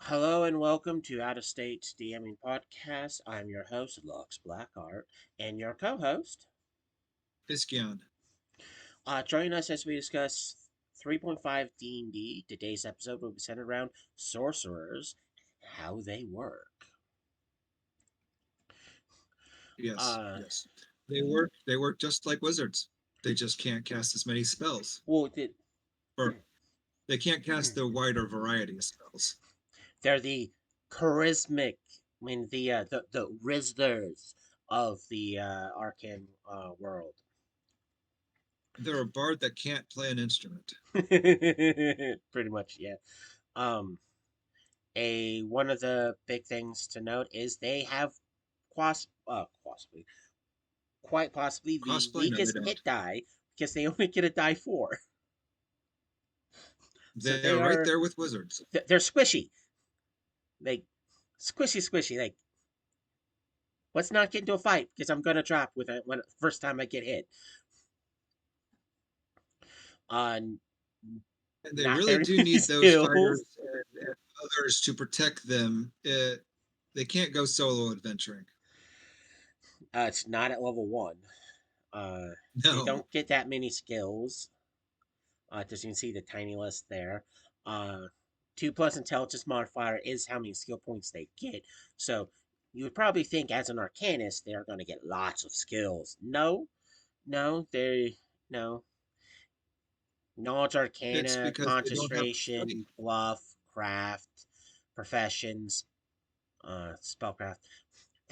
Hello and welcome to Out of State DMing Podcast. I'm your host, Lux Blackheart, and your co-host. Iskion. Join us as we discuss 3.5 D&D. Today's episode will be centered around sorcerers, how they work. Yes, Uh, yes. They work just like wizards. They just can't cast as many spells. well, the, Or they can't cast the wider variety of spells. they're the charismatic, the Rizzlers of the Arcan world. They're a bard that can't play an instrument. Pretty much, yeah. Um, a One of the big things to note is they have possibly quite possibly the Cosplay? No, they weakest don't. hit die because they only get a die four. So They're right there with wizards. they're squishy, like squishy. Like let's not get into a fight because I'm gonna drop with it when first time I get hit. On And they not really very do many need those fighters skills. and others to protect them. They can't go solo adventuring. It's not at level one. Uh, they No. don't get that many skills. As you can see, the tiny list there. Uh, 2 plus intelligence modifier is how many skill points they get. So you would probably think as an arcanist they're going to get lots of skills. No, they no knowledge, It's arcana, because they don't have to study. concentration, bluff, craft, professions, spellcraft.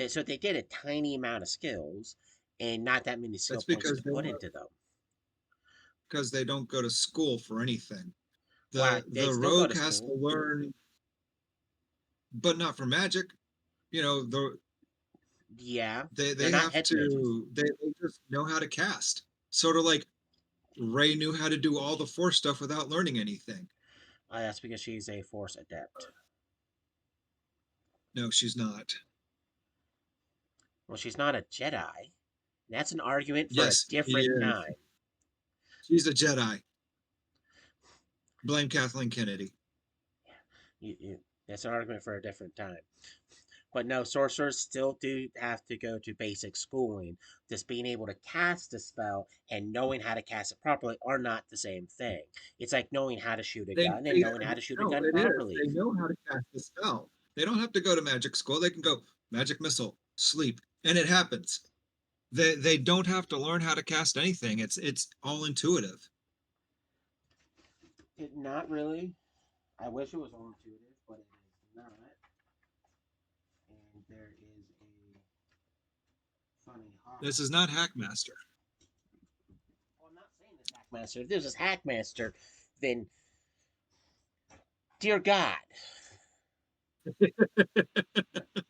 So they get a tiny amount of skills, and not that many skill That's points to put into them. because they don't go to school for anything. Why they The still go rogue to has to school? learn, but not for magic. Yeah, they're They not have head mages. to they just know how to cast. Sort of like Ray knew how to do all the force stuff without learning anything. That's because she's a force adept. No, she's not. Well, she's not a Jedi. That's an argument for a Yes, he different is. time. She's a Jedi. Blame Kathleen Kennedy. That's an argument for a different time. But no, sorcerers still do have to go to basic schooling. Just being able to cast a spell and knowing how to cast it properly are not the same thing. It's like knowing how to shoot a gun and They knowing how to shoot a no, gun it is. properly. They know how to cast the spell. They don't have to go to magic school. They can go magic missile, sleep, and it happens. They don't have to learn how to cast anything. It's all intuitive. Not really. I wish it was all intuitive, but it is not. And there is a funny This haha. is not Hackmaster. Well, I'm not saying this Hackmaster. If this is Hackmaster, then dear God,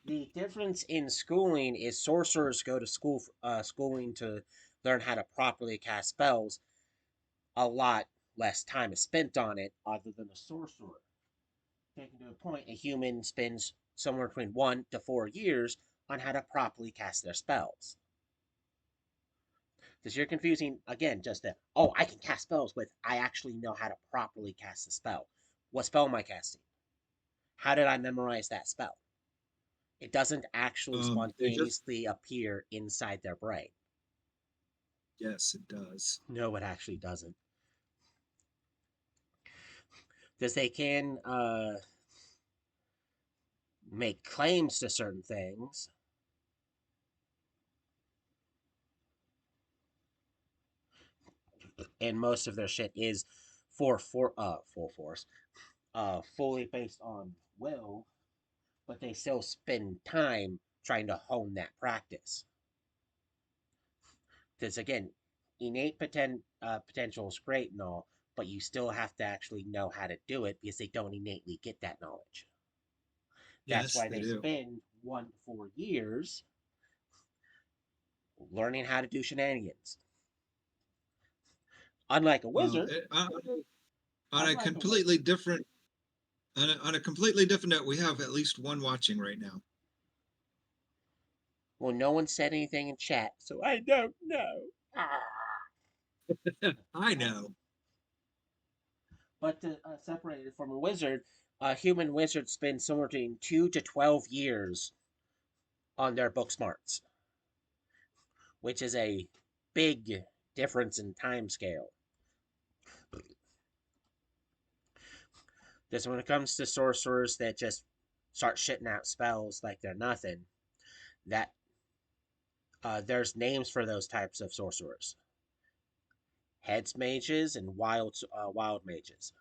the difference in schooling is sorcerers go to schooling to learn how to properly cast spells. A lot less time is spent on it, other than a sorcerer. Taken to a point, a human spends somewhere between 1 to 4 years on how to properly cast their spells. Because you're confusing again, just that. Oh, I can cast spells with. I actually know how to properly cast the spell. What spell am I casting? How did I memorize that spell? It doesn't actually They just spontaneously appear inside their brain. yes, it does. No, it actually doesn't. Because they can make claims to certain things, and most of their shit is full force, fully based on will, but they still spend time trying to hone that practice. Because again, potential is great and all, but you still have to actually know how to do it because they don't innately get that knowledge. That's Yes, why they they do. spend 1 to 4 years learning how to do shenanigans. Unlike a Well, wizard, on a unlike a wizard. on a completely different note, we have at least one watching right now. Well, no one said anything in chat, so I don't know. Ah. I know. But to separate it from a wizard, A human wizard spends somewhere between 2 to 12 years on their book smarts, which is a big difference in time scale. Because when it comes to sorcerers that just start shitting out spells like they're nothing, that there's names for those types of sorcerers: heads mages and wild mages.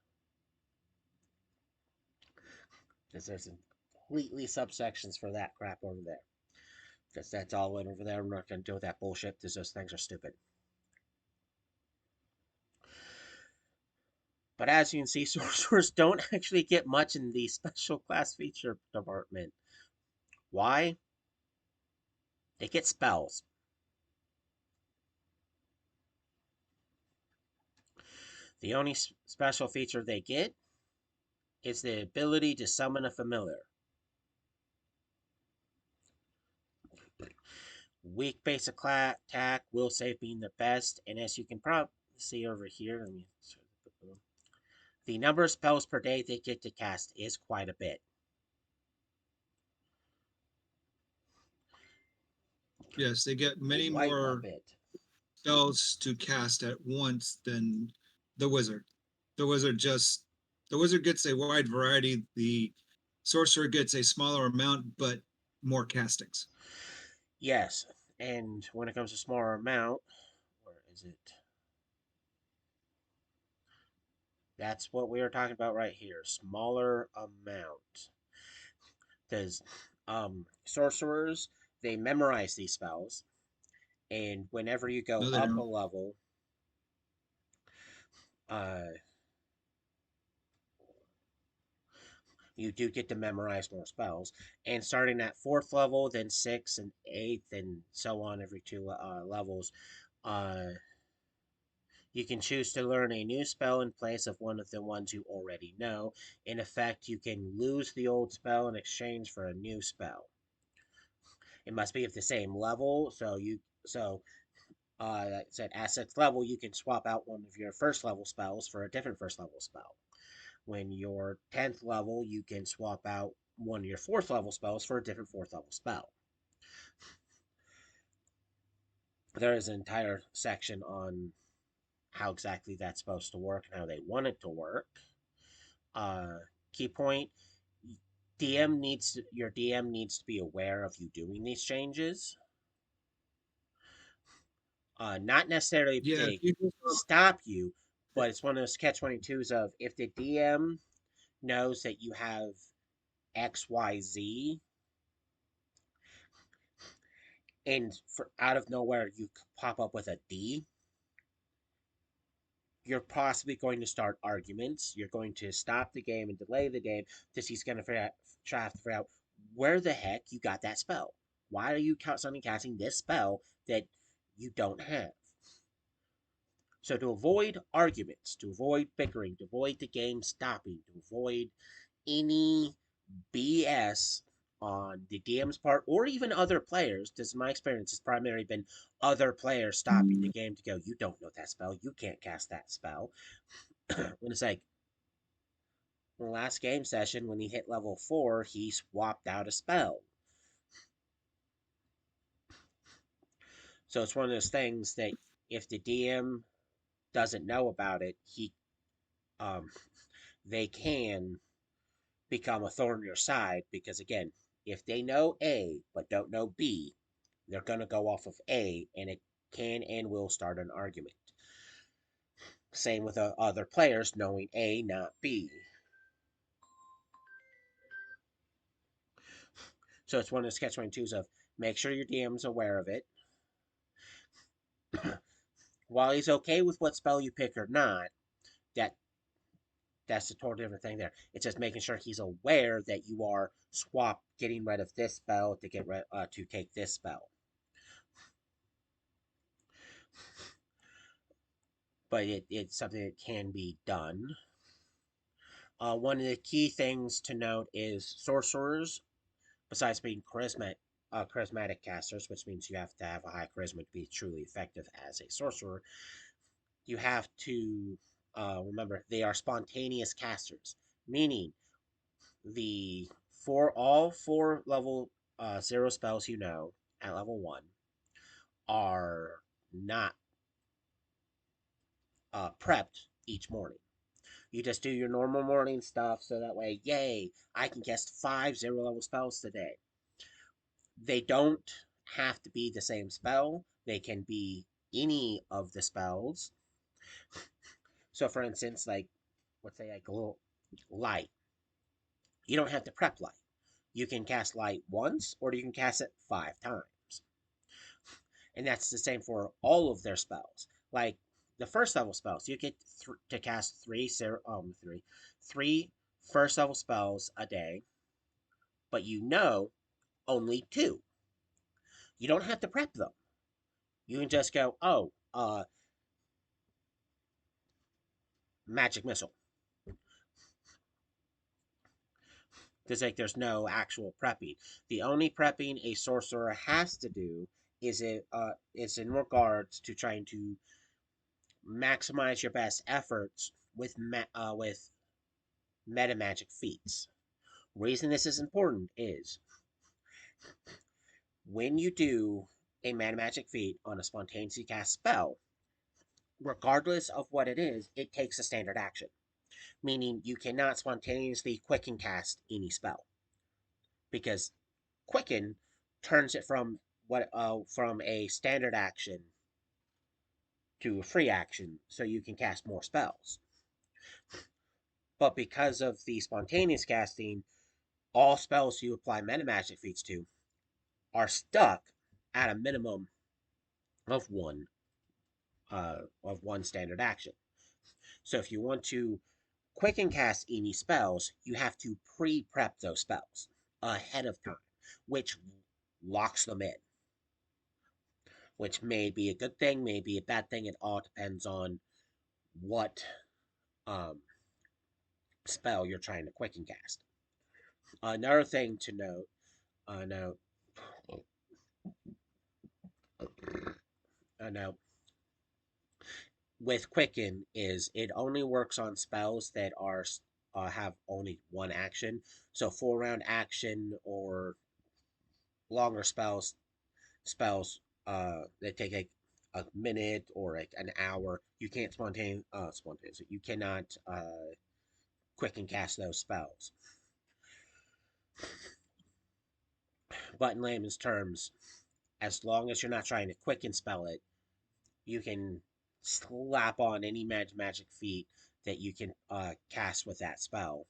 Because there's completely subsections for that crap over there. Because that's all over there. I'm not going to deal with that bullshit because those things are stupid. But as you can see, sorcerers don't actually get much in the special class feature department. Why? They get spells. The only special feature they get is the ability to summon a familiar. Weak base attack, will save being the best, and as you can probably see over here, the number of spells per day they get to cast is quite a bit. Yes, they get many Quite a more bit. spells to cast at once than the wizard. The wizard just the wizard gets a wide variety. The sorcerer gets a smaller amount, but more castings. Yes, and when it comes to smaller amount, where is it? That's what we were talking about right here. Smaller amount. Because sorcerers, they memorize these spells, and whenever you go No, they up a don't. level, uh, you do get to memorize more spells. And starting at fourth level, then sixth and eighth, and so on every two levels, uh, you can choose to learn a new spell in place of one of the ones you already know. In effect, you can lose the old spell in exchange for a new spell. It must be of the same level, like I said, at sixth level, you can swap out one of your first level spells for a different first level spell. When you're 10th level, you can swap out one of your fourth level spells for a different fourth level spell. There is an entire section on how exactly that's supposed to work and how they want it to work. Uh, Key point: your DM needs to be aware of you doing these changes. Not necessarily Yeah, if they you just stop you, but it's one of those catch 22s of if the DM knows that you have XYZ and for out of nowhere you pop up with a D, you're possibly going to start arguments. You're going to stop the game and delay the game because he's going to try to figure out where the heck you got that spell. Why are you suddenly casting this spell that you don't have? So to avoid arguments, to avoid bickering, to avoid the game stopping, to avoid any BS on the DM's part or even other players, because my experience has primarily been other players stopping the game to go, you don't know that spell, you can't cast that spell. When it's like, in the last game session, when he hit level 4, he swapped out a spell. So it's one of those things that if the DM doesn't know about it, um, they can become a thorn in your side because again, if they know A but don't know B, they're going to go off of A and it can and will start an argument. Same with other players knowing A, not B. So it's one of the sketch 22s of make sure your DM's aware of it. While he's okay with what spell you pick or not, that that's a totally different thing there. It's just making sure he's aware that you are getting rid of this spell to take this spell. But it's something that can be done. One of the key things to note is sorcerers, besides being charismatic casters, which means you have to have a high charisma to be truly effective as a sorcerer, you have to remember they are spontaneous casters, meaning the for all four level zero spells at level one are not prepped each morning. You just do your normal morning stuff so that way, yay, I can cast five zero level spells today. They don't have to be the same spell, they can be any of the spells. So, for instance, like, let's say, like a little light. You don't have to prep light. You can cast light once or you can cast it 5 times. And that's the same for all of their spells. Like the first level spells, you get to cast three first level spells a day, but only two. You don't have to prep them. You can just go, oh, magic missile. Because like there's no actual prepping. The only prepping a sorcerer has to do is in regards to trying to maximize your best efforts with meta magic feats. Reason this is important is when you do a meta magic feat on a spontaneously cast spell, regardless of what it is, it takes a standard action. Meaning you cannot spontaneously quicken cast any spell because quicken turns it from a standard action to a free action, so you can cast more spells. But because of the spontaneous casting, all spells you apply meta magic feats to are stuck at a minimum of one standard action. So if you want to quicken cast any spells, you have to pre-prep those spells ahead of time, which locks them in. Which may be a good thing, may be a bad thing. It all depends on what um, spell you're trying to quicken cast. Another thing to note, now, now with quicken is it only works on spells that are have only one action. So 4 round action or longer spells that take like a minute or like an hour. You can't spontaneous. You cannot quicken cast those spells. But in layman's terms, as long as you're not trying to quicken spell it, you can slap on any magic feat that you can cast with that spell,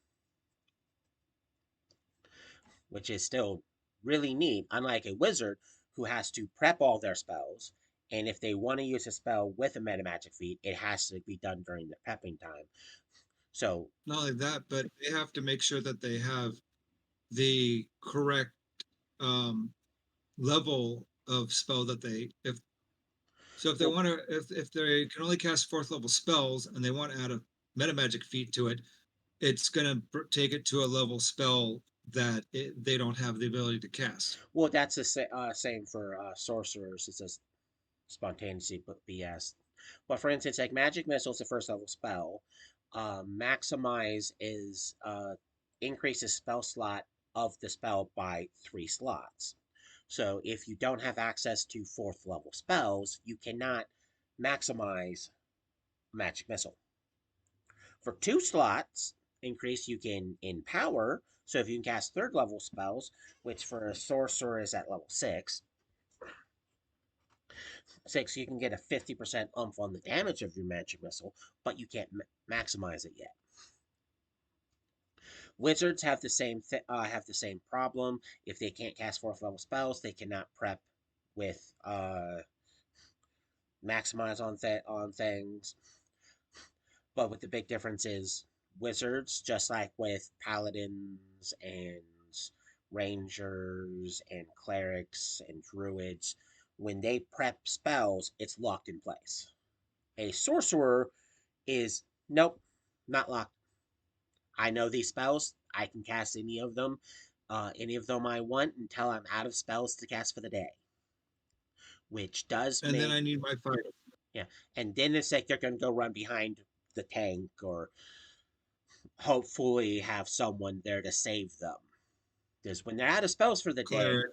which is still really neat. Unlike a wizard who has to prep all their spells, and if they want to use a spell with a meta magic feat, it has to be done during the prepping time. So, Not only that, but they have to make sure that they have the correct um, level of spell that they if they well, want to if they can only cast fourth level spells and they want to add a meta magic feat to it, it's going to take it to a level spell that they don't have the ability to cast. that's the same for sorcerers. It's a spontaneity BS. But for instance, like magic missile is a first level spell. Maximize is increases spell slot of the spell by 3 slots. So if you don't have access to fourth level spells, you cannot maximize magic missile. For 2 slots increase, you can in power. So if you can cast third level spells, which for a sorcerer is at level 6, you can get a 50% umph on the damage of your magic missile, but you can't maximize it yet. Wizards have the same problem. If they can't cast fourth level spells, they cannot prep with maximize on things. But with the big difference is wizards, just like with paladins and rangers and clerics and druids, when they prep spells, it's locked in place. A sorcerer is nope, not locked. I know these spells. I can cast any of them I want until I'm out of spells to cast for the day. Which does And then make I need my fighter. yeah, and then it's like they're gonna go run behind the tank or hopefully have someone there to save them. Because when they're out of spells for the day, Cleric.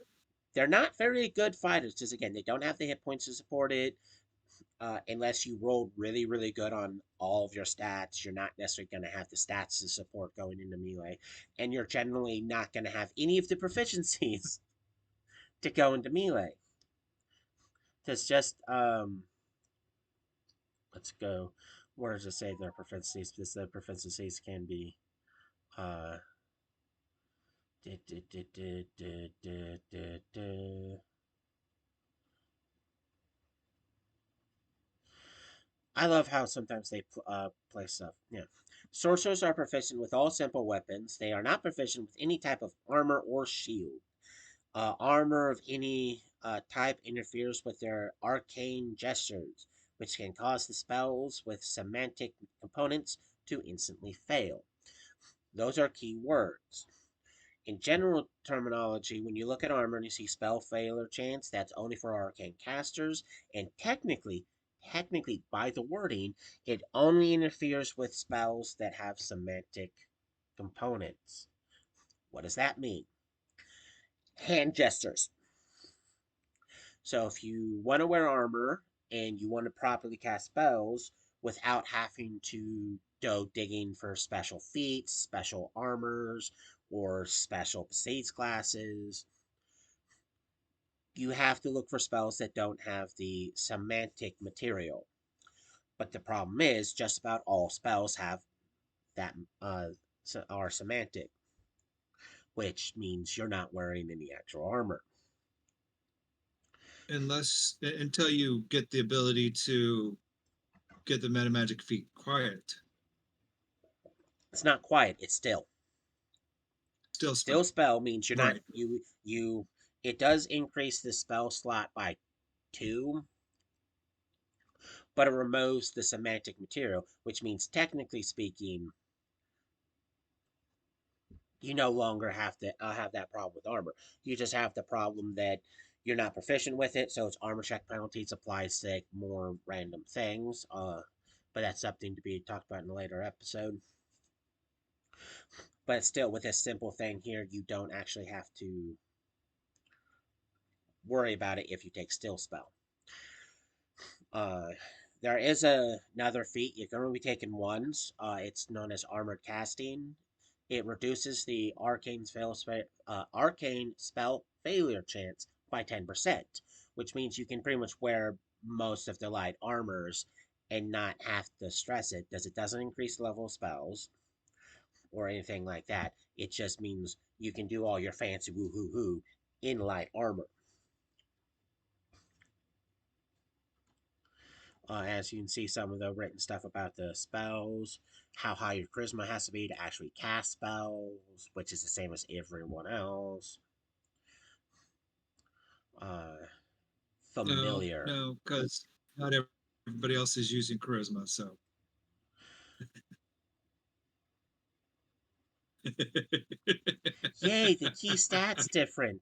they're not very good fighters. Because again, they don't have the hit points to support it. Unless you rolled really, really good on all of your stats, you're not necessarily going to have the stats to support going into melee. And you're generally not going to have any of the proficiencies to go into melee. It's just, let's go. Where does it say their proficiencies? Because the proficiencies can be, uh, I love how sometimes they play stuff. Yeah. Sorcerers are proficient with all simple weapons. They are not proficient with any type of armor or shield. Armor of any type interferes with their arcane gestures, which can cause the spells with semantic components to instantly fail. Those are key words. In general terminology, when you look at armor and you see spell failure chance, that's only for arcane casters, and technically by the wording, it only interferes with spells that have semantic components. What does that mean? Hand gestures. So if you want to wear armor and you want to properly cast spells without having to go digging for special feats, special armors, or special besiege classes, you have to look for spells that don't have the semantic material. But the problem is, just about all spells have that are semantic, which means you're not wearing any actual armor. Unless until you get the ability to get the meta magic feat quiet. It's not quiet; it's still. Still Still spell. spell means you're not Right. you. It does increase the spell slot by two, but it removes the semantic material, which means technically speaking, you no longer have to have that problem with armor. You just have the problem that you're not proficient with it, so its armor check penalties applies to like, more random things. But that's something to be talked about in a later episode. But still, with this simple thing here, you don't actually have to worry about it if you take still spell. Uh, there is another feat. You can only be taken once. It's known as armored casting. It reduces the arcane spell failure chance by 10%, which means you can pretty much wear most of the light armors and not have to stress it, because it doesn't increase the level of spells or anything like that. It just means you can do all your fancy woo hoo hoo in light armor. As you can see, some of the written stuff about the spells, how high your charisma has to be to actually cast spells, which is the same as everyone else. Uh, No, familiar. no, because not everybody else is using charisma. So Yay, the key stats different.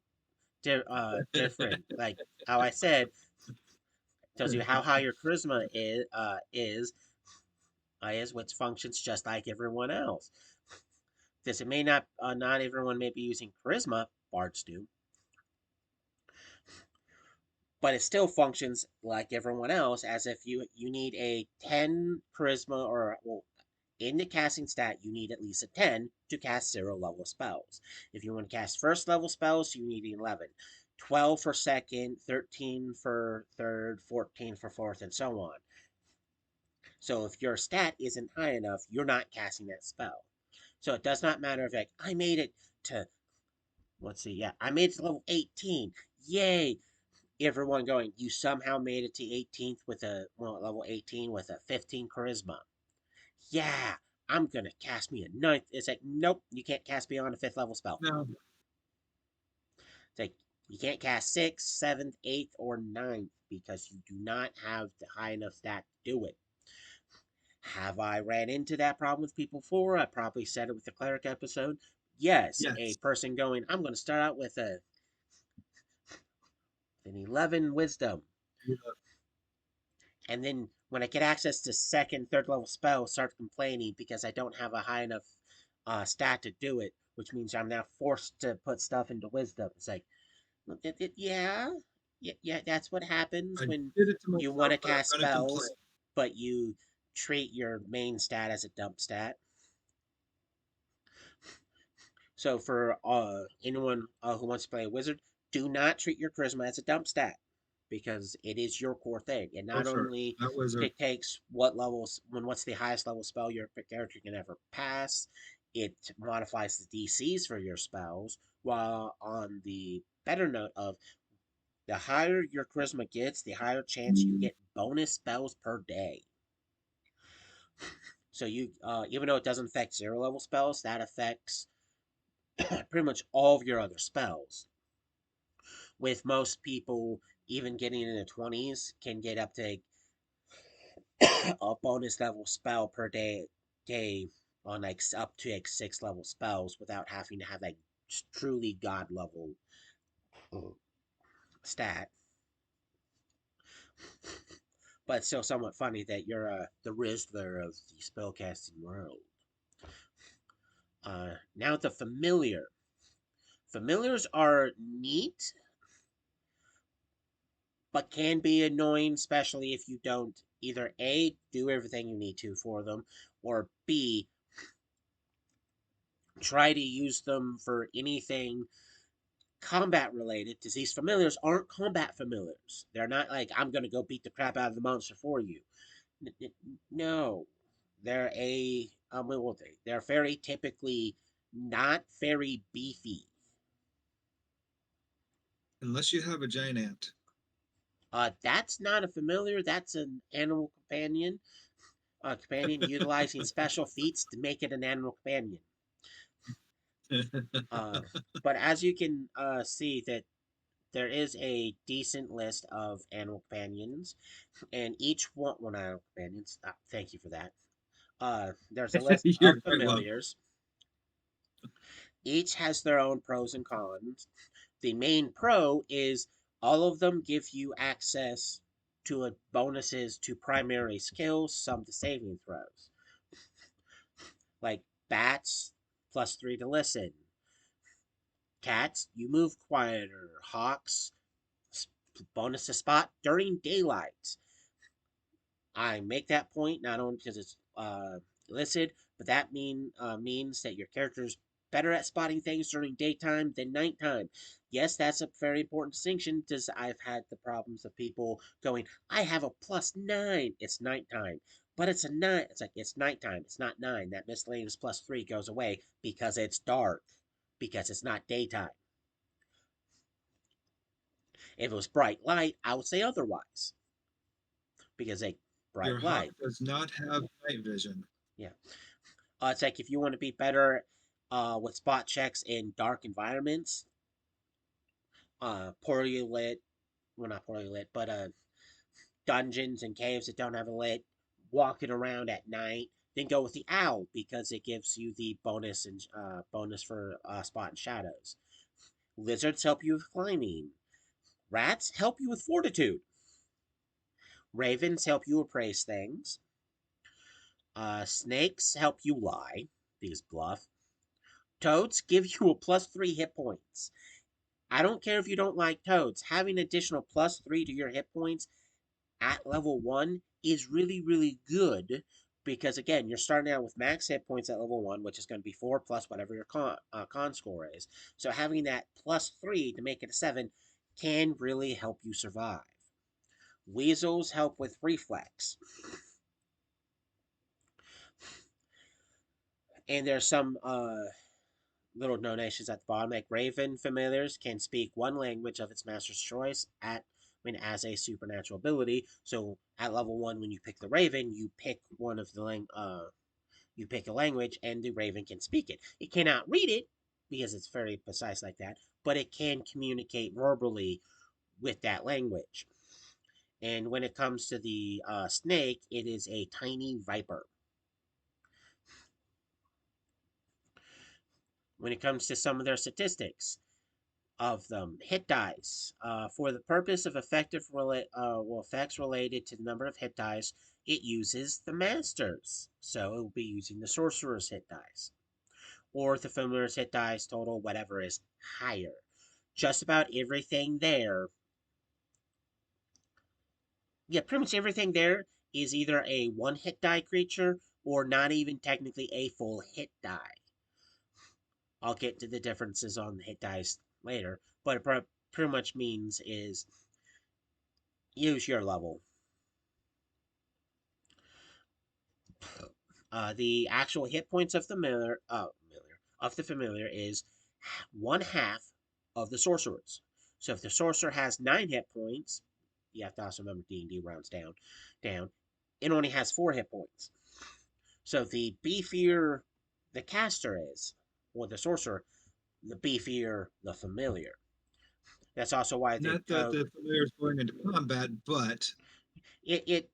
Different. Like how I said, tells you how high your charisma is which functions just like everyone else. This it may not everyone may be using charisma, bards do, but it still functions like everyone else as if you need a 10 charisma or well, in the casting stat you need at least a 10 to cast 0 level spells. If you want to cast first level spells you need 11, 12 for second, 13 for third, 14 for fourth, and so on. So if your stat isn't high enough you're not casting that spell. So it does not matter if like I made it to, let's see, yeah, I made it to level 18, yay, everyone going, you somehow made it to 18th with a, well, level 18 with a 15 charisma. Yeah, I'm gonna cast me a ninth. It's like, nope, you can't cast beyond a fifth level spell. no, It's like, you can't cast sixth, seventh, eighth, or ninth because you do not have the high enough stat to do it. Have I ran into that problem with people before? I probably said it with the cleric episode. Yes, a yes, person going, I'm going to start out with an 11 wisdom. yeah, And then when I get access to second, third level spells, start complaining because I don't have a high enough stat to do it, which means I'm now forced to put stuff into wisdom. It's like, yeah, yeah, that's what happens I when did it to you want myself, to but I'm cast gonna complain. spells, but you treat your main stat as a dump stat. So for anyone who wants to play a wizard, do not treat your charisma as a dump stat because it is your core thing. It not Sorcerer, only not wizard. dictates what's the highest level spell your character can ever pass, it modifies the DCs for your spells. While on the better note of the higher your charisma gets, the higher chance you get bonus spells per day. So even though it doesn't affect zero level spells, that affects pretty much all of your other spells. With most people, even getting in the 20s can get up to a bonus level spell per day on like up to like 6 level spells without having to have like truly god level stat. But it's still somewhat funny that you're the Rizzler of the spellcasting world. Now the familiar. Familiars are neat, but can be annoying, especially if you don't either A, do everything you need to for them, or B, try to use them for anything combat related, because these familiars aren't combat familiars. They're not like, I'm going to go beat the crap out of the monster for you. No. They're what will they? They're very typically not very beefy. Unless you have a giant ant. That's not a familiar, that's an animal companion. A companion utilizing special feats to make it an animal companion. Uh, but as you can see, that there is a decent list of animal companions, and each one, well, not animal companions. Thank you for that. There's a list of You're quite welcome. familiars. Each has their own pros and cons. The main pro is all of them give you access to bonuses to primary skills, some to saving throws. Like bats, +3 to listen. Cats, you move quieter. Hawks, bonus to spot during daylight. I make that point not only because it's listed, but that means that your character's better at spotting things during daytime than nighttime. Yes, that's a very important distinction because I've had the problems of people going, I have a +9. It's nighttime. But it's a 9. It's like, it's nighttime. It's not 9. That miscellaneous +3 goes away because it's dark, because it's not daytime. If it was bright light, I would say otherwise because like Your bright hawk light. does not have night vision. Yeah. It's like if you want to be better with spot checks in dark environments, poorly lit, well, not poorly lit, but dungeons and caves that don't have a lit, walking around at night, then go with the owl because it gives you the bonus for spot and shadows. Lizards help you with climbing. Rats help you with fortitude. Ravens help you appraise things. Snakes help you lie, because bluff. Toads give you a +3 hit points. I don't care if you don't like toads. Having additional +3 to your hit points at level 1 is really, really good because, again, you're starting out with max hit points at level 1, which is going to be 4 plus whatever your con score is. So having that +3 to make it a 7 can really help you survive. Weasels help with reflex. And there's some little donations at the bottom. Like Raven familiars can speak one language of its master's choice as a supernatural ability. So at level 1, when you pick the Raven, you pick one of the you pick a language, and the Raven can speak it. It cannot read it because it's very precise like that, but it can communicate verbally with that language. And when it comes to the snake, it is a tiny viper. When it comes to some of their statistics, of them. Hit dice. For the purpose of effects related to the number of hit dice, it uses the masters. So it will be using the sorcerer's hit dice. or the familiar's hit dice total, whatever is higher. Just about everything there, yeah, pretty much everything there is either a one hit die creature or not even technically a full hit die. I'll get to the differences on the hit dice later, but it pretty much means is use your level. The actual hit points of the familiar is one half of the sorcerer's. So if the sorcerer has 9 hit points, you have to also remember D&D rounds down. It only has 4 hit points. So the beefier the caster is, or the sorcerer, the beefier the familiar. That's also why the Not that the familiar is going into combat, but it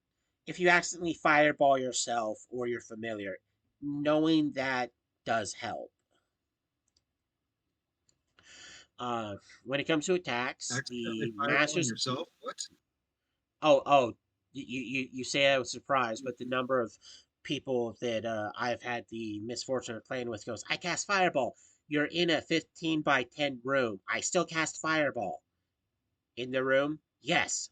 if you accidentally fireball yourself or your familiar, knowing that does help. Uh, when it comes to attacks, accidentally the fireballing masters. yourself. What? Oh, you say I was surprised, but the number of people that I've had the misfortune of playing with goes, I cast fireball. You're in a 15 by 10 room. I still cast fireball. In the room? Yes.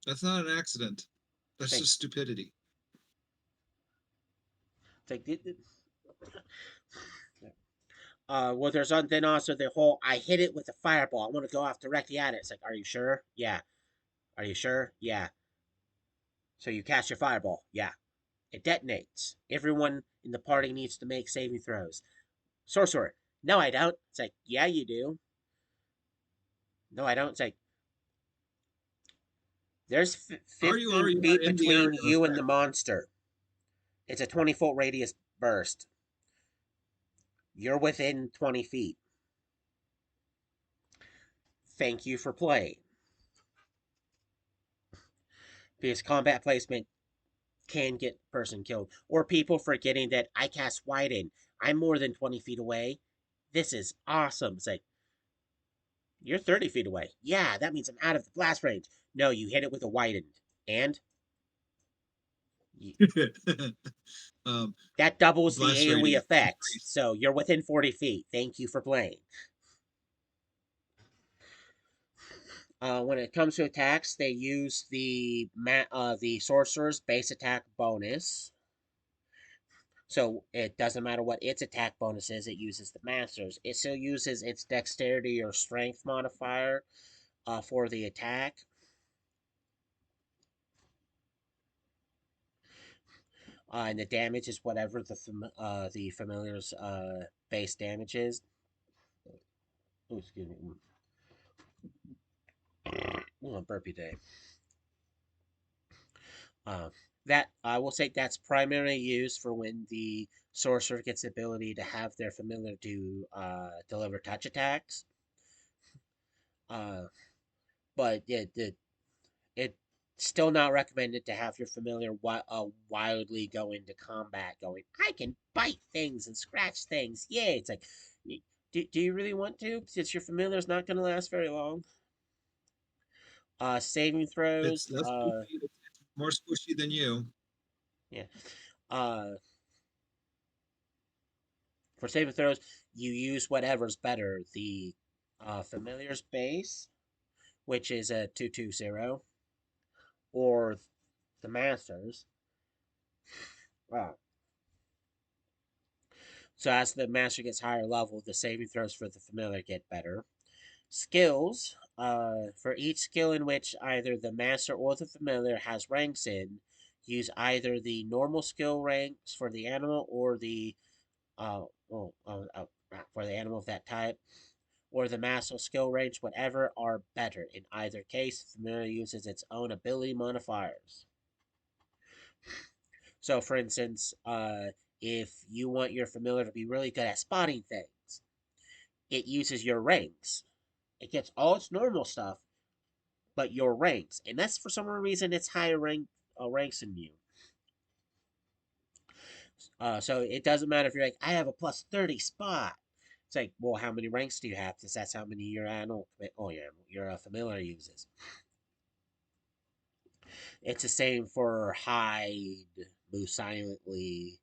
That's not an accident. It's That's like, just stupidity. it's like well, there's then also the whole I hit it with a fireball. I want to go off directly at it. It's like, are you sure? Yeah. Are you sure? Yeah. So you cast your fireball. Yeah. It detonates. Everyone in the party needs to make saving throws. Sorcerer. No, I don't. It's like, yeah, you do. No, I don't. It's like, there's Are 15 you not feet in the area between of you and the effect? monster. It's a 20-foot radius burst. You're within 20 feet. Thank you for playing. Because combat placement can get the person killed. Or people forgetting that I cast widen. I'm more than 20 feet away. This is awesome. It's like, you're 30 feet away. Yeah, that means I'm out of the blast range. No, you hit it with a widened. And um, that doubles the blast AoE radius effects. increased. So you're within 40 feet. Thank you for playing. When it comes to attacks, they use the sorcerer's base attack bonus. So it doesn't matter what its attack bonus is, it uses the master's. It still uses its dexterity or strength modifier for the attack. And the damage is whatever the familiar's base damage is. Oh, excuse me. Burpee day. Uh, that I will say that's primarily used for when the sorcerer gets the ability to have their familiar to deliver touch attacks. Uh, but it's still not recommended to have your familiar wildly go into combat going, I can bite things and scratch things. Yeah, it's like, do you really want to? Since your familiar is not going to last very long. Saving It's throws. less squishy. It's more squishy than you. Yeah. Uh, for saving throws, you use whatever's better. The familiar's base, which is a 220, or the master's. Uh, so as the master gets higher level, the saving throws for the familiar get better. Skills. For each skill in which either the master or the familiar has ranks in, use either the normal skill ranks for the animal or the uh, well, for the animal of that type, or the master skill range, whatever are better. In either case, the familiar uses its own ability modifiers. So, for instance, if you want your familiar to be really good at spotting things, it uses your ranks. It gets all its normal stuff, but your ranks, and that's for some reason it's higher ranks than you. So it doesn't matter if you're like, I have a plus 30 spot. It's like, well, how many ranks do you have? Because that's how many your animal, oh, your familiar uses. It's the same for hide, move silently,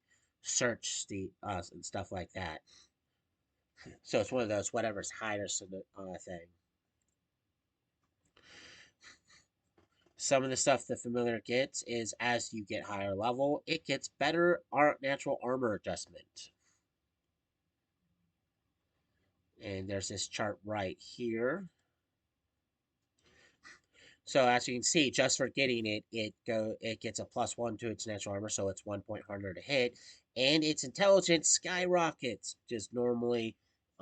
search the and stuff like that. So it's one of those whatever's highest thing. Some of the stuff the familiar gets is as you get higher level, it gets better natural armor adjustment. And there's this chart right here. So as you can see, just for getting it, it gets a +1 to its natural armor, so it's 1 point harder to hit, and its intelligence skyrockets. Just normally,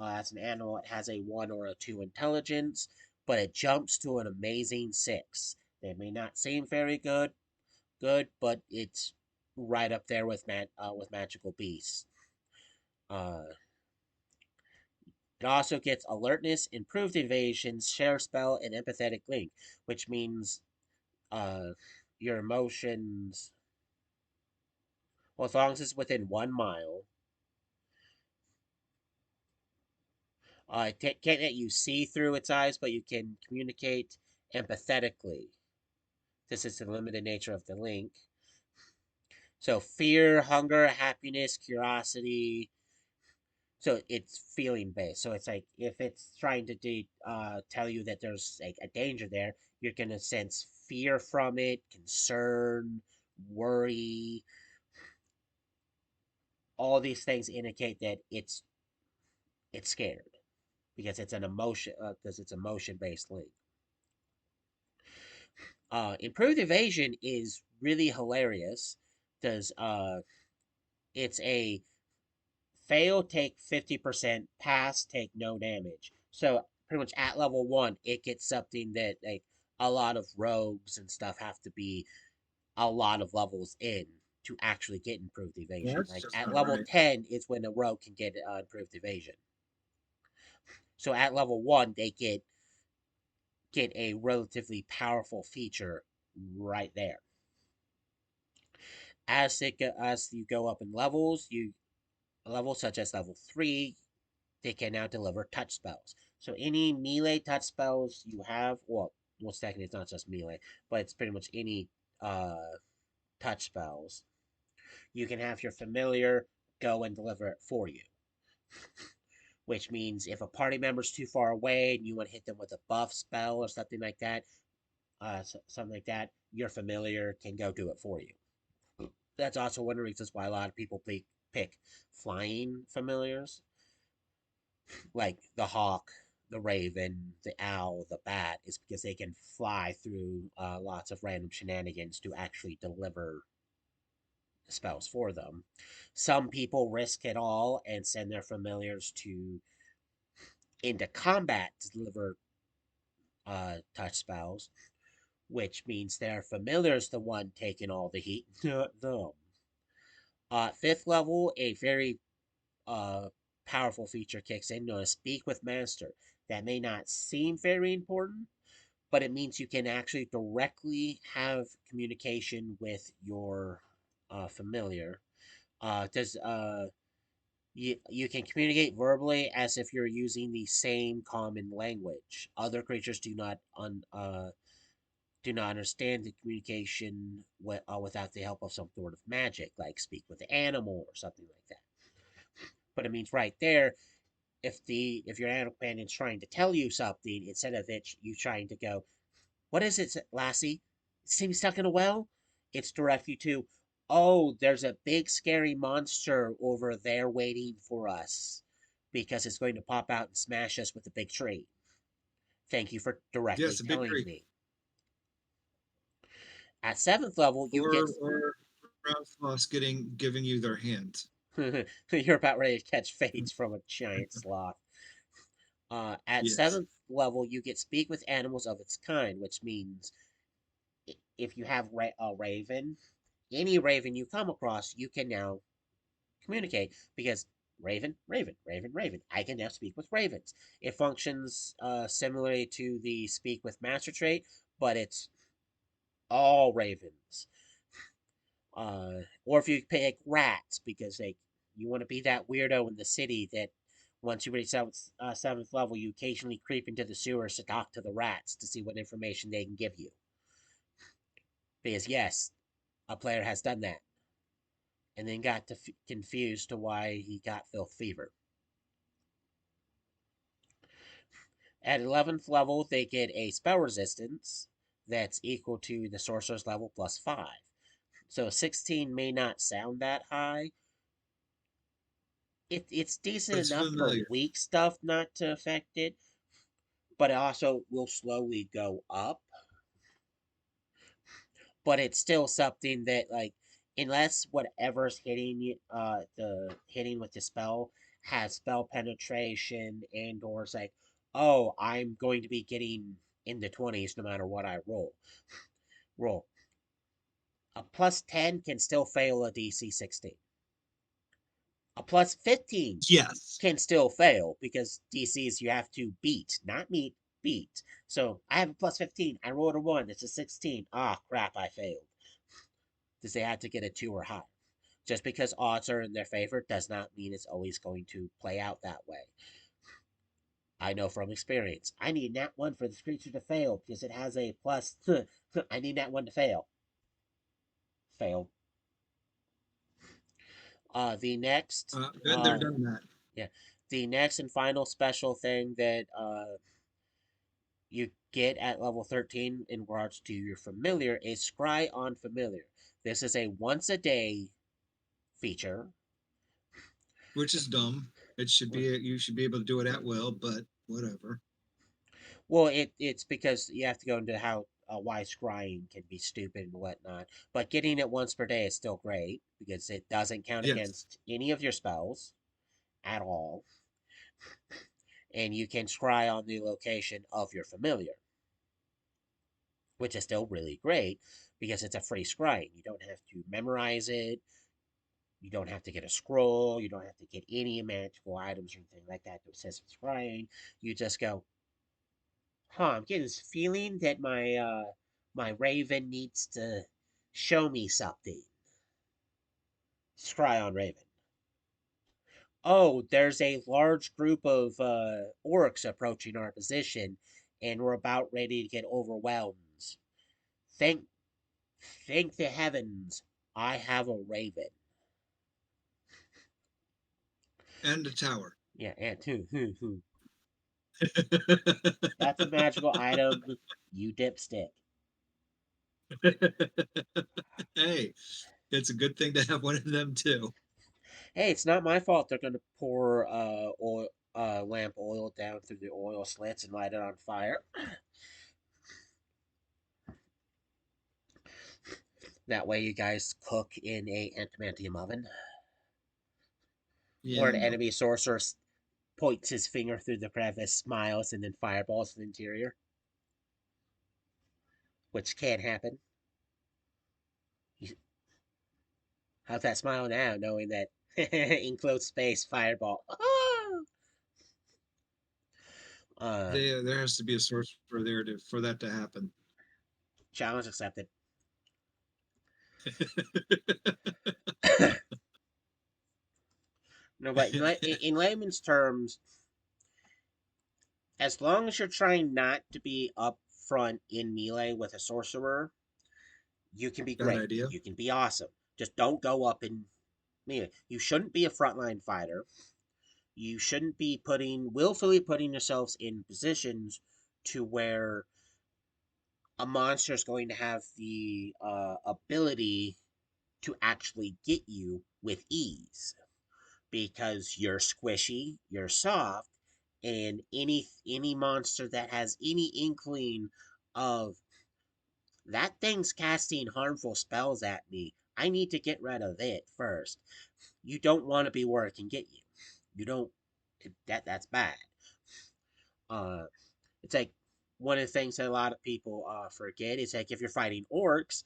as an animal, it has a 1 or a 2 intelligence, but it jumps to an amazing 6. They may not seem very good, but it's right up there with magical beasts. Uh, it also gets alertness, improved evasion, share spell, and empathetic link, which means uh, your emotions. Well, as long as it's within 1 mile, can't let you see through its eyes, but you can communicate empathetically. This is the limited nature of the link. So fear, hunger, happiness, curiosity. So it's feeling based. So it's like if it's trying to tell you that there's like a danger there, you're gonna sense fear from it, concern, worry. All these things indicate that it's scared because it's an emotion because it's emotion based link. Improved evasion is really hilarious because it's a fail take 50%, pass take no damage. So pretty much at level 1, it gets something that like a lot of rogues and stuff have to be a lot of levels in to actually get improved Well, evasion. that's Like just at not level right. 10 is when a rogue can get improved evasion. So at level 1, they get a relatively powerful feature right there. As you go up in levels, you levels such as level 3, they can now deliver touch spells. So any melee touch spells you have, well, second it's not just melee, but it's pretty much any uh, touch spells. You can have your familiar go and deliver it for you. Which means if a party member's too far away and you want to hit them with a buff spell or something like that, something like that, your familiar can go do it for you. That's also one of the reasons why a lot of people pick flying familiars, like the hawk, the raven, the owl, the bat, is because they can fly through lots of random shenanigans to actually deliver spells for them. Some people risk it all and send their familiars to into combat to deliver touch spells, which means their familiar is the one taking all the heat, not them. Fifth level, a very uh, powerful feature kicks in known as Speak with Master. That may not seem very important, but it means you can actually directly have communication with your familiar. Does you can communicate verbally as if you're using the same common language. Other creatures do not understand the communication without the help of some sort of magic, like speak with the animal or something like that. But it means right there, if your animal companion's trying to tell you something, instead of you trying to go, "What is it, Lassie? It seems stuck in a well." It's direct you to, "Oh, there's a big scary monster over there waiting for us because it's going to pop out and smash us with a big tree. Thank you for directly Yes, a big telling tree. me." At seventh level, you get Or ground sloths giving you their hands. you're about ready to catch fades from a giant sloth. At Yes. seventh level, you get speak with animals of its kind, which means if you have a raven, any raven you come across, you can now communicate because raven, raven, raven, raven. I can now speak with ravens. It functions similarly to the speak with master trait, but it's all ravens. Or if you pick rats, because you want to be that weirdo in the city that once you reach seventh level, you occasionally creep into the sewers to talk to the rats to see what information they can give you. Because yes, a player has done that. and then got confused to why he got filth fever. At 11th level, they get a spell resistance that's equal to the sorcerer's level plus 5. So 16 may not sound that high. It's decent It's enough for familiar. weak stuff not to affect it, but it also will slowly go up. But it's still something that, like, unless whatever's hitting you, the hitting with the spell has spell penetration and or it's like, oh, I'm going to be getting in the 20s no matter what I roll. A plus 10 can still fail a DC 16. A plus 15 Yes. can still fail because DCs you have to beat, not meet, beat. So I have a plus 15. I rolled a 1. It's a 16. Ah, crap, I failed. Because they had to get a 2 or higher. Just because odds are in their favor does not mean it's always going to play out that way. I know from experience. I need nat 1 for this creature to fail because it has a plus. I need nat 1 to fail. Fail. The next, Been there, done that. yeah, the next and final special thing that you get at level 13 in regards to your familiar is Scry on Familiar. This is a once a day feature. Which is dumb. It should be you should be able to do it at will, but whatever. Well, it's because you have to go into how why scrying can be stupid and whatnot. But getting it once per day is still great because it doesn't count Yes. against any of your spells at all, and you can scry on the location of your familiar, which is still really great because it's a free scrying. You don't have to memorize it. You don't have to get a scroll. You don't have to get any magical items or anything like that to assist with scrying. You just go, I'm getting this feeling that my raven needs to show me something. Scry on Raven. Oh, there's a large group of orcs approaching our position, and we're about ready to get overwhelmed. Thank thank the heavens, I have a raven. And a tower. Yeah, and that's a magical item, you dipstick. Hey, it's a good thing to have one of them too. Hey, it's not my fault they're gonna pour lamp oil down through the oil slits and light it on fire. That way, you guys cook in a adamantium oven, or Yeah, an no. enemy sorcerer points his finger through the crevice, smiles, and then fireballs the interior, which can happen. How's that smile now, knowing that enclosed space fireball? um, There has to be a source for there to for that to happen. Challenge accepted. No, but in layman's terms, as long as you're trying not to be up front in melee with a sorcerer, you can be Bad great. idea. You can be awesome. Just don't go up in melee. You shouldn't be a frontline fighter. You shouldn't be willfully putting yourselves in positions to where a monster is going to have the ability to actually get you with ease because you're squishy, you're soft, and any monster that has any inkling of that thing's casting harmful spells at me, I need to get rid of it first. You don't want to be where it can get you. You don't. That's bad. Uh, it's like one of the things that a lot of people forget is like if you're fighting orcs,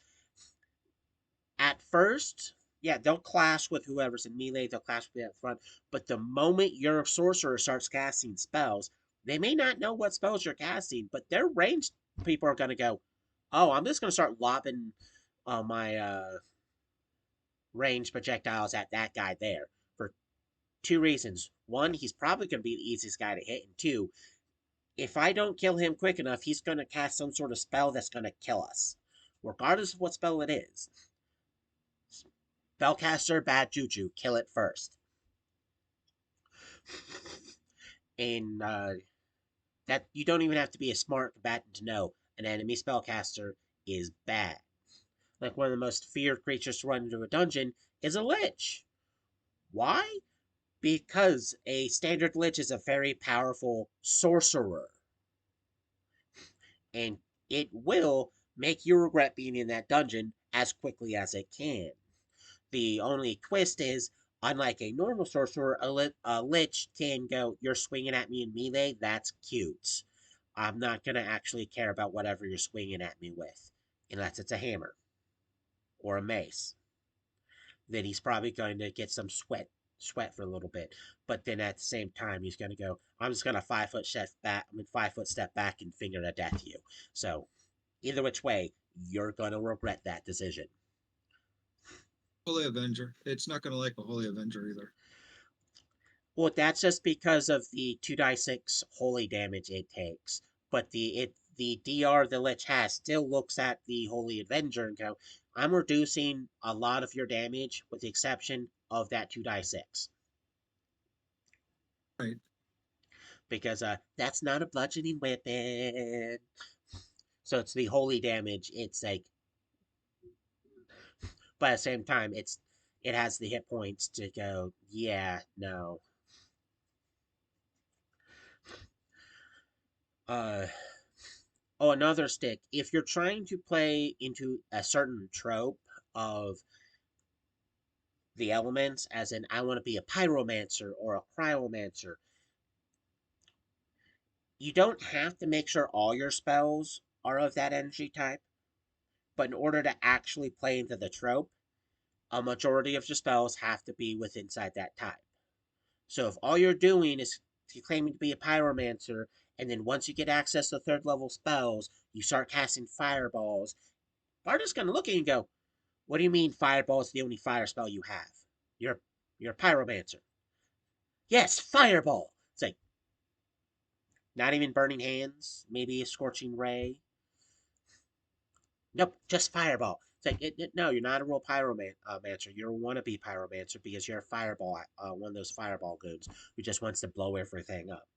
at first, yeah, they'll clash with whoever's in melee, they'll clash with you up front. But the moment your sorcerer starts casting spells, they may not know what spells you're casting, but their ranged people are going to go, oh, I'm just going to start lobbing my ranged projectiles at that guy there for two reasons. One, he's probably going to be the easiest guy to hit, and two, if I don't kill him quick enough, he's going to cast some sort of spell that's going to kill us, regardless of what spell it is. Spellcaster, bad juju, kill it first. And that you don't even have to be a smart combatant to know an enemy spellcaster is bad. Like one of the most feared creatures to run into a dungeon is a lich. Why? Because a standard lich is a very powerful sorcerer, and it will make you regret being in that dungeon as quickly as it can. The only twist is, unlike a normal sorcerer, a lich can go, "You're swinging at me in melee, that's cute. I'm not going to actually care about whatever you're swinging at me with, unless it's a hammer or a mace. Then he's probably going to get some sweat for a little bit. But then at the same time, he's going to go, I'm just going to 5 foot step back. 5 foot step back and finger to death you. So either which way, you're going to regret that decision. Holy Avenger. It's not going to like a Holy Avenger either. Well, that's just because of the 2d6 holy damage it takes. But the DR the Lich has still looks at the Holy Avenger and go, I'm reducing a lot of your damage with the exception of that 2d6. Right. Because that's not a bludgeoning weapon. So it's the holy damage. It's like, but at the same time, it has the hit points to go. Yeah, no. Uh, oh, another stick. If you're trying to play into a certain trope of the elements, as in I want to be a pyromancer or a cryomancer, you don't have to make sure all your spells are of that energy type. But in order to actually play into the trope, a majority of your spells have to be within inside that type. So if all you're doing is claiming to be a pyromancer, and then once you get access to third level spells, you start casting fireballs, Barda's gonna look at you and go, "What do you mean fireball is the only fire spell you have? You're you're a pyromancer." Yes, fireball. It's like not even burning hands, maybe a scorching ray. Nope, just fireball. It's like no, you're not a real pyromancer. You're a wannabe pyromancer because you're a fireball, one of those fireball goons who just wants to blow everything up.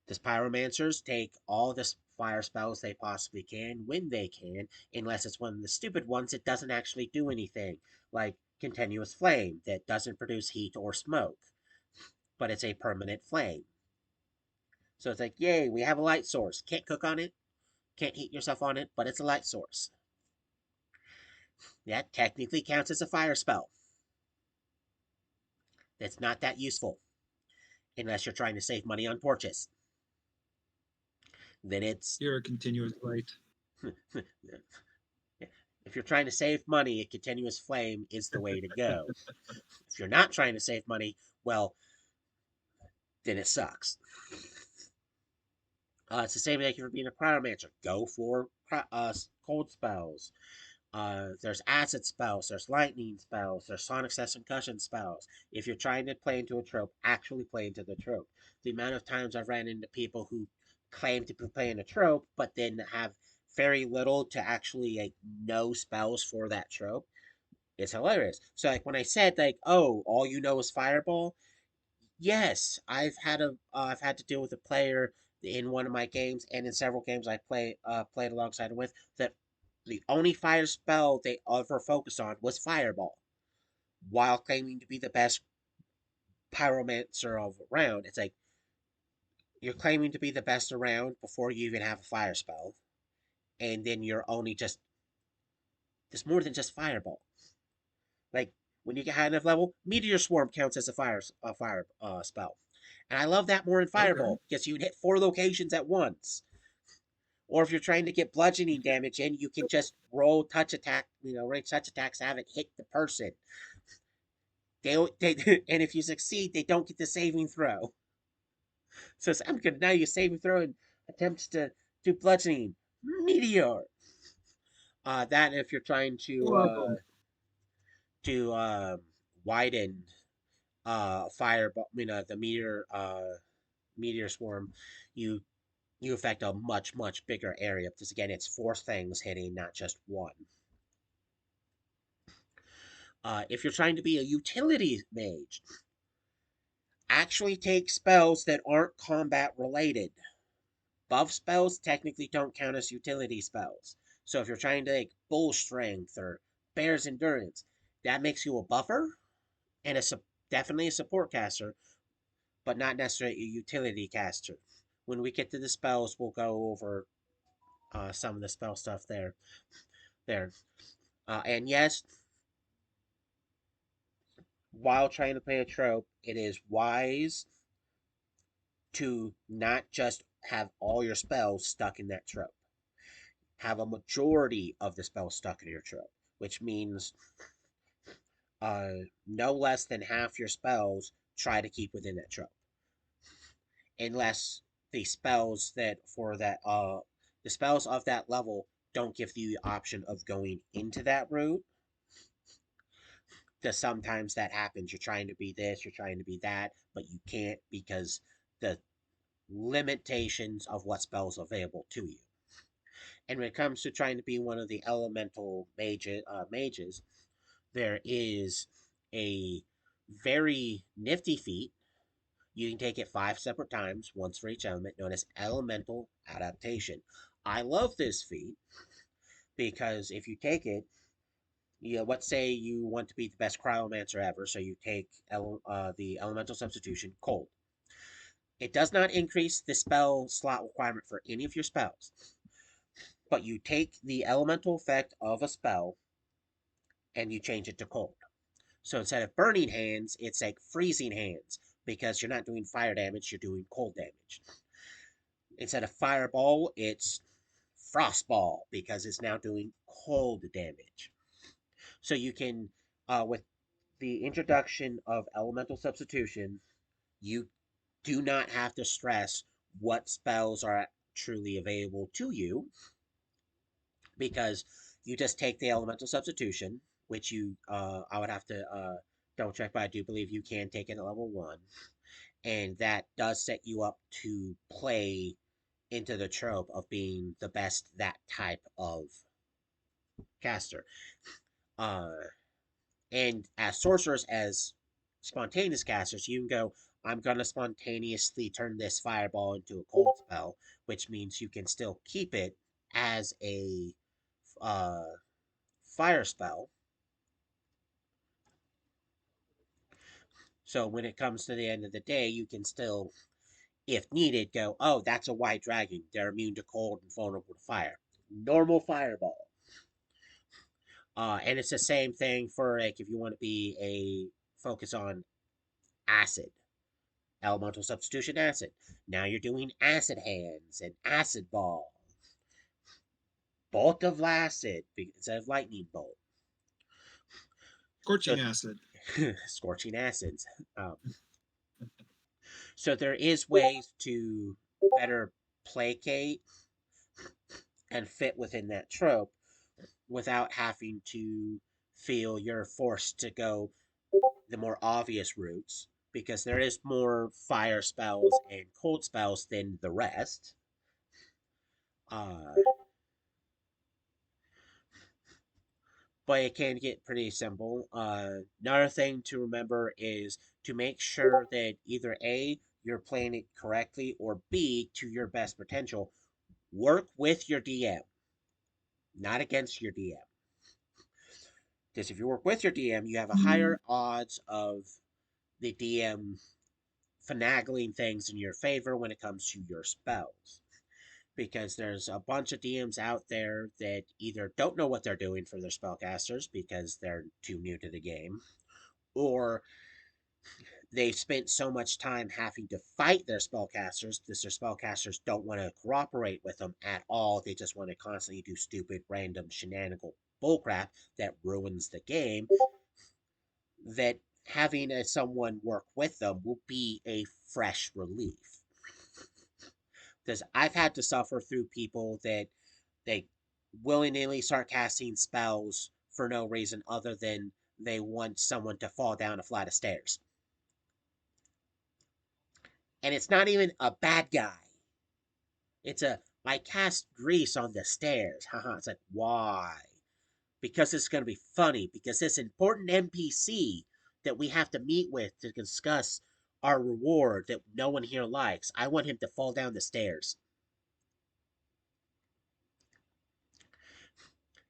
These pyromancers take all the fire spells they possibly can when they can, unless it's one of the stupid ones that doesn't actually do anything, like continuous flame that doesn't produce heat or smoke, but it's a permanent flame. So it's like, yay, we have a light source. Can't cook on it, can't heat yourself on it, but it's a light source. That technically counts as a fire spell. That's not that useful unless you're trying to save money on torches. Then it's You're a continuous light. if you're trying to save money, a continuous flame is the way to go. If you're not trying to save money, well, then it sucks. It's the same thing for being a pyromancer. Go for cold spells. There's acid spells, there's lightning spells, there's sonic cess concussion spells. If you're trying to play into a trope, actually play into the trope. The amount of times I've ran into people who claim to be playing a trope, but then have very little to actually like know spells for that trope is hilarious. So like when I said like, oh, all you know is fireball, yes, I've had to deal with a player in one of my games and in several games I played alongside him with that the only fire spell they ever focused on was fireball, while claiming to be the best pyromancer of around. It's like you're claiming to be the best around before you even have a fire spell, and then you're only just there's more than just fireball. Like when you get high enough level, meteor swarm counts as a fire spell. And I love that more in Okay. Fireball because you can hit 4 locations at once. Or if you're trying to get bludgeoning damage in, you can just roll touch attack, range touch attacks, have it hit the person. And if you succeed, they don't get the saving throw. So I'm gonna now you saving throw and attempts to do bludgeoning meteor. That if you're trying You're to welcome. to widen fireball, the meteor swarm, you you affect a much bigger area because again it's 4 things hitting, not just one. If you're trying to be a utility mage, actually take spells that aren't combat related. Buff spells technically don't count as utility spells. So if you're trying to like bull strength or bear's endurance, that makes you a buffer and definitely a support caster, but not necessarily a utility caster. When we get to the spells, we'll go over some of the spell stuff there. There, and yes, while trying to play a trope, it is wise to not just have all your spells stuck in that trope. Have a majority of the spells stuck in your trope, which means no less than half your spells try to keep within that trope, unless the spells that for that the spells of that level don't give you the option of going into that route. Because sometimes that happens. You're trying to be this, you're trying to be that, but you can't because the limitations of what spells available to you. And when it comes to trying to be one of the elemental mages, there is a very nifty feat. You can take it 5 separate times, once for each element, known as elemental adaptation. I love this feat because if you take it, you know, let's say you want to be the best cryomancer ever, so you take the elemental substitution cold. It does not increase the spell slot requirement for any of your spells, but you take the elemental effect of a spell and you change it to cold. So instead of burning hands, it's like freezing hands because you're not doing fire damage, you're doing cold damage. Instead of fireball, it's frostball because it's now doing cold damage. So you can, with the introduction of elemental substitution, you do not have to stress what spells are truly available to you because you just take the elemental substitution, which I would have to double check, but I do believe you can take it at level one, and that does set you up to play into the trope of being the best that type of caster. Uh, and as sorcerers, as spontaneous casters, you can go, I'm going to spontaneously turn this fireball into a cold spell, which means you can still keep it as a uh, fire spell. So when it comes to the end of the day, you can still, if needed, go, oh, that's a white dragon. They're immune to cold and vulnerable to fire. Normal fireball. And it's the same thing for like if you want to be a focus on acid, elemental substitution acid. Now you're doing acid hands and acid ball, bolt of acid instead of lightning bolt. So Scorching acid. scorching acids. Um, so there is ways to better placate and fit within that trope without having to feel you're forced to go the more obvious routes because there is more fire spells and cold spells than the rest. Uh, but it can get pretty simple. Another thing to remember is to make sure that either A, you're playing it correctly, or B, to your best potential. Work with your DM, not against your DM. Because if you work with your DM, you have a higher odds of the DM finagling things in your favor when it comes to your spells. Because there's a bunch of DMs out there that either don't know what they're doing for their spellcasters because they're too new to the game, or they've spent so much time having to fight their spellcasters that their spellcasters don't want to cooperate with them at all. They just want to constantly do stupid, random, shenanigan bullcrap that ruins the game. That having someone work with them will be a fresh relief. Because I've had to suffer through people that they willy nilly start casting spells for no reason other than they want someone to fall down a flight of stairs. And it's not even a bad guy. It's a I cast grease on the stairs. Haha. It's like why? because it's going to be funny. Because this important NPC that we have to meet with to discuss our reward that no one here likes, I want him to fall down the stairs.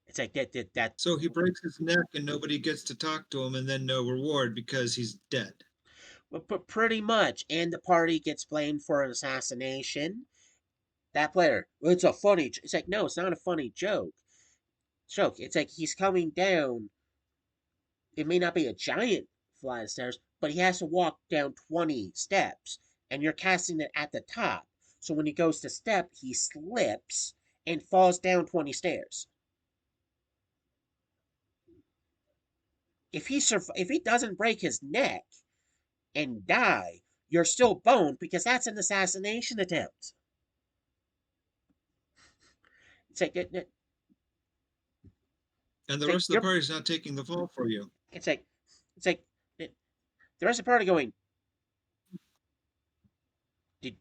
It's like that. So he breaks his neck and nobody gets to talk to him, and then no reward because he's dead. But pretty much, and the party gets blamed for an assassination. That player, well, it's a funny. It's like no, it's not a funny joke. It's like he's coming down. It may not be a giant flight of stairs, but he has to walk down 20 steps, and you're casting it at the top. So when he goes to step, he slips and falls down 20 stairs. If he doesn't break his neck and die, you're still boned because that's an assassination attempt. It's like And it's the like rest of the you're party's not taking the fall for you. it's like it's like the rest of the party going, did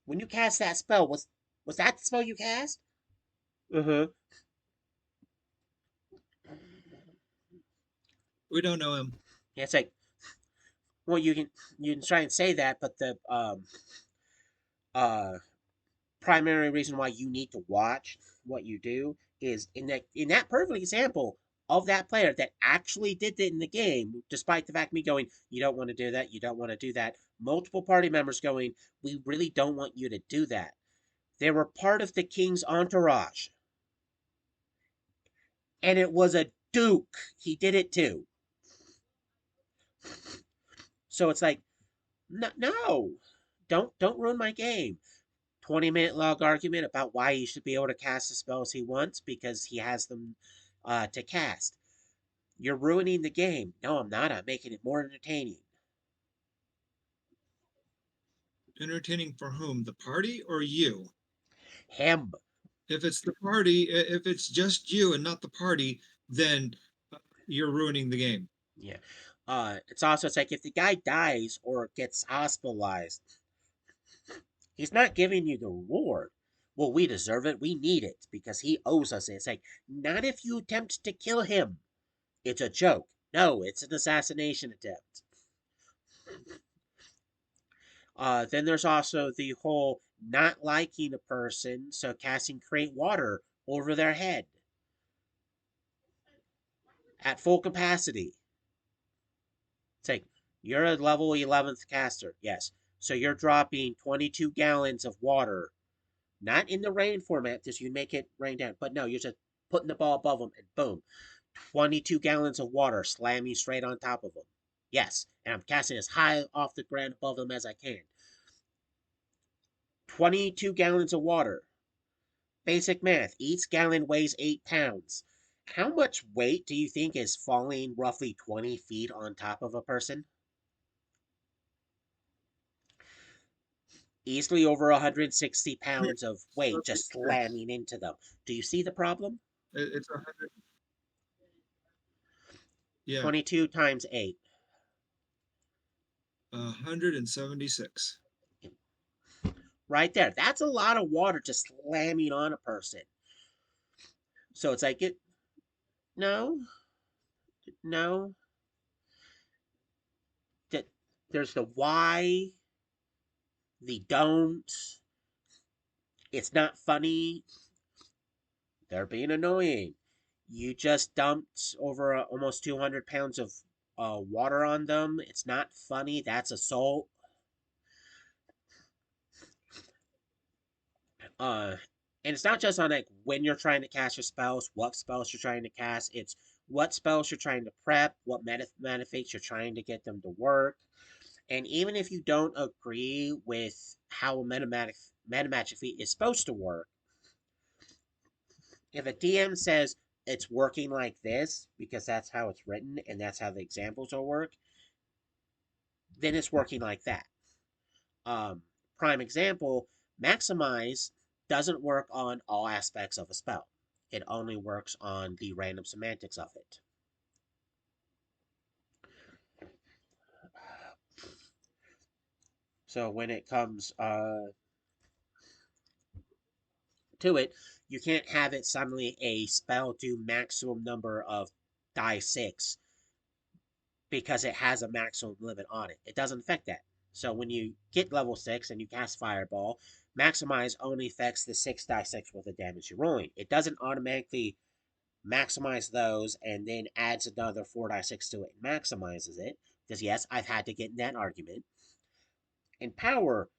when you cast that spell, was that the spell you cast? Uh-huh. We don't know him. Yeah, it's like, well, you can try and say that, but the uh primary reason why you need to watch what you do is in that perfect example of that player that actually did it in the game, despite the fact me going, you don't want to do that, you don't want to do that. Multiple party members going, we really don't want you to do that. They were part of the king's entourage, and it was a duke. He did it too. So it's like, no, no, don't ruin my game. 20-minute long argument about why he should be able to cast the spells he wants because he has them to cast. You're ruining the game. No, I'm not. I'm making it more entertaining. Entertaining for whom? The party or you? Him. If it's the party, if it's just you and not the party, then you're ruining the game. Yeah. It's like if the guy dies or gets hospitalized, he's not giving you the reward. Well, we deserve it. We need it because he owes us it. It's like, not if you attempt to kill him. It's a joke. No, it's an assassination attempt. Then there's also the whole not liking a person, so casting create water over their head at full capacity. It's like you're a level 11th caster, yes. So you're dropping 22 gallons of water, not in the rain format, just you make it rain down, but no, you're just putting the ball above them and boom, 22 gallons of water slamming straight on top of them. Yes, and I'm casting as high off the ground above them as I can. 22 gallons of water. Basic math. Each gallon weighs 8 pounds. How much weight do you think is falling roughly 20 feet on top of a person? Easily over 160 pounds of weight just 76. slamming into them. Do you see the problem? It's 100. Yeah, 22 times 8. 176. Right there. That's a lot of water just slamming on a person. So it's like, no, no. That There's the why, the don't. It's not funny. They're being annoying. You just dumped over almost 200 pounds of water on them. It's not funny. That's assault. Uh, and it's not just on like when you're trying to cast your spells, what spells you're trying to cast. It's what spells you're trying to prep, what metaphys you're trying to get them to work. And even if you don't agree with how a metamagic feat is supposed to work, if a DM says it's working like this because that's how it's written and that's how the examples will work, then it's working like that. Um, Prime example, maximize doesn't work on all aspects of a spell. It only works on the random semantics of it. So when it comes to it, You can't have it suddenly a spell do maximum number of die 6 because it has a maximum limit on it. It doesn't affect that. So when you get level 6 and you cast Fireball, maximize only affects the 6 die 6 with the damage you're rolling. It doesn't automatically maximize those and then adds another 4 die 6 to it and maximizes it. Because yes, I've had to get in that argument. And power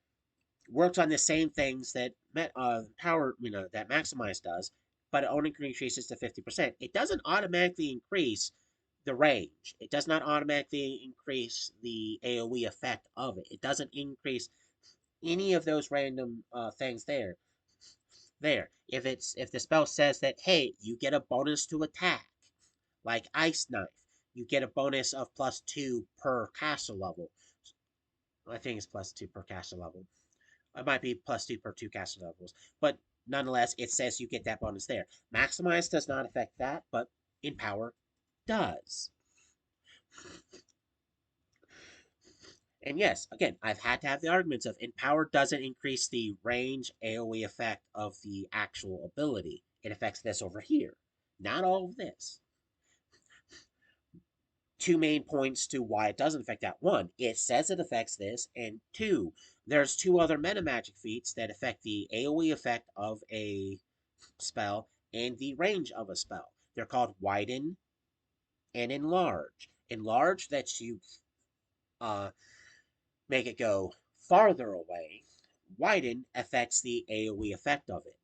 works on the same things that power, that maximize does, but it only increases to 50%. It doesn't automatically increase the range. It does not automatically increase the AoE effect of it. It doesn't increase any of those random things there. If the spell says that, hey, you get a bonus to attack, like Ice Knife, you get a bonus of +2 per caster level. I think it's +2 per caster level. It might be +2 per 2 caster levels, but nonetheless, it says you get that bonus there. Maximize does not affect that, but Empower does. And yes, again, I've had to have the arguments of Empower doesn't increase the range AoE effect of the actual ability. It affects this over here, not all of this. Two main points to why it doesn't affect that. One, it says it affects this, and two, there's two other meta magic feats that affect the AoE effect of a spell and the range of a spell. They're called Widen and Enlarge. Enlarge lets you uh, make it go farther away. Widen affects the AoE effect of it.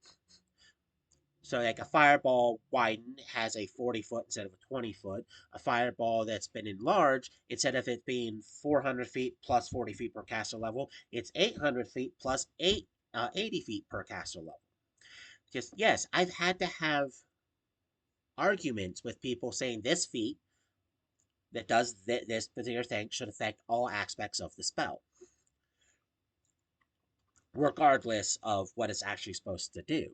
So, like a fireball widened has a 40-foot instead of a 20-foot. A fireball that's been enlarged, instead of it being 400 feet plus 40 feet per caster level, it's 800 feet plus 80 feet per caster level. Just, yes, I've had to have arguments with people saying this feat that does this particular thing should affect all aspects of the spell, regardless of what it's actually supposed to do.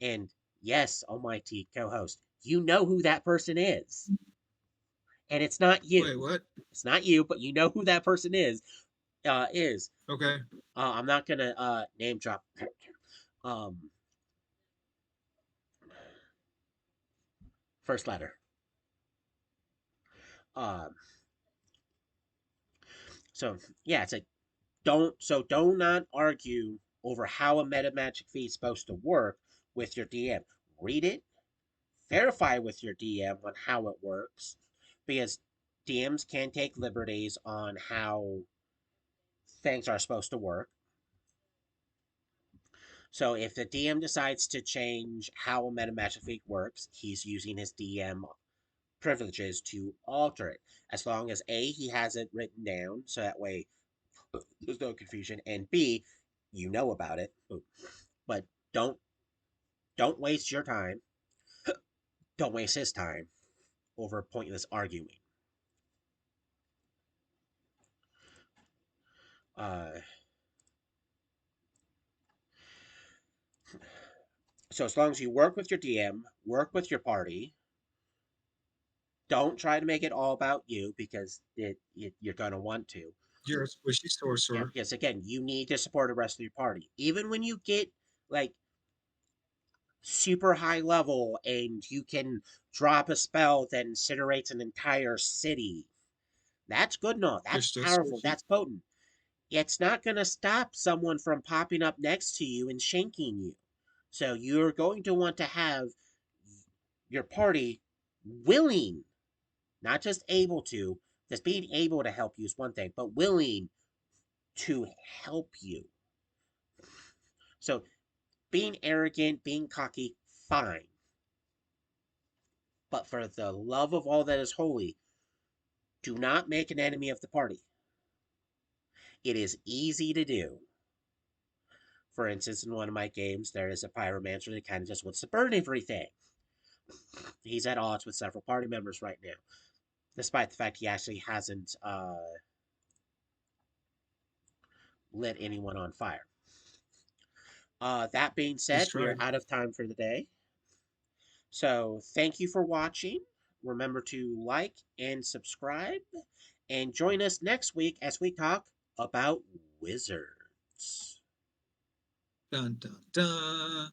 And yes, almighty co host, you know who that person is. And it's not Wait, you. what? It's not you, but you know who that person is. Is Okay. I'm not gonna name drop. Um, First letter. Um, so yeah, it's like do not argue over how a meta magic feat is supposed to work with your DM. Read it, verify with your DM on how it works, because DMs can take liberties on how things are supposed to work. So if the DM decides to change how a meta magic feat works, he's using his DM privileges to alter it. As long as A, he has it written down, so that way there's no confusion, and B, you know about it. But don't don't waste your time. Don't waste his time over pointless arguing. Uh, so as long as you work with your DM, work with your party, don't try to make it all about you because you're going to want to. You're a squishy Yeah, sorcerer. because again, you need to support the rest of your party. Even when you get like super high level and you can drop a spell that incinerates an entire city, that's good enough. You're That's still powerful. squishy. That's potent. It's not going to stop someone from popping up next to you and shanking you. So you're going to want to have your party willing, not just able to, just being able to help you is one thing, but willing to help you. So being arrogant, being cocky, fine. But for the love of all that is holy, do not make an enemy of the party. It is easy to do. For instance, in one of my games, there is a pyromancer that kind of just wants to burn everything. He's at odds with several party members right now, despite the fact he actually hasn't lit anyone on fire. That being He's said, we are tried. out of time for the day. So thank you for watching. Remember to like and subscribe, and join us next week as we talk about wizards. Dun dun dun.